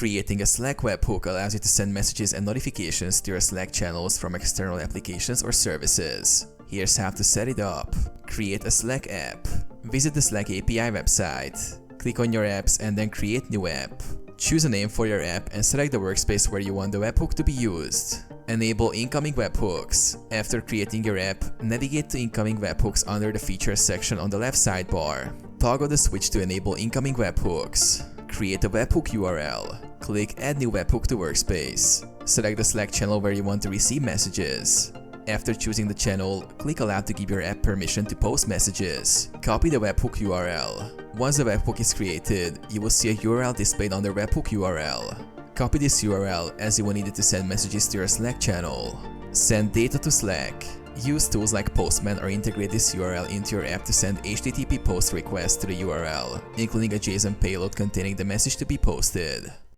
Creating a Slack webhook allows you to send messages and notifications to your Slack channels from external applications or services. Here's how to set it up. Create a Slack app. Visit the Slack API website. Click on your apps and then create new app. Choose a name for your app and select the workspace where you want the webhook to be used. Enable incoming webhooks. After creating your app, navigate to incoming webhooks under the features section on the left sidebar. Toggle the switch to enable incoming webhooks. Create a webhook URL. Click Add New Webhook to Workspace. Select the Slack channel where you want to receive messages. After choosing the channel, click Allow to give your app permission to post messages. Copy the webhook URL. Once the webhook is created, you will see a URL displayed under webhook URL. Copy this URL as you will need it to send messages to your Slack channel. Send data to Slack. Use tools like Postman or integrate this URL into your app to send HTTP post requests to the URL, including a JSON payload containing the message to be posted.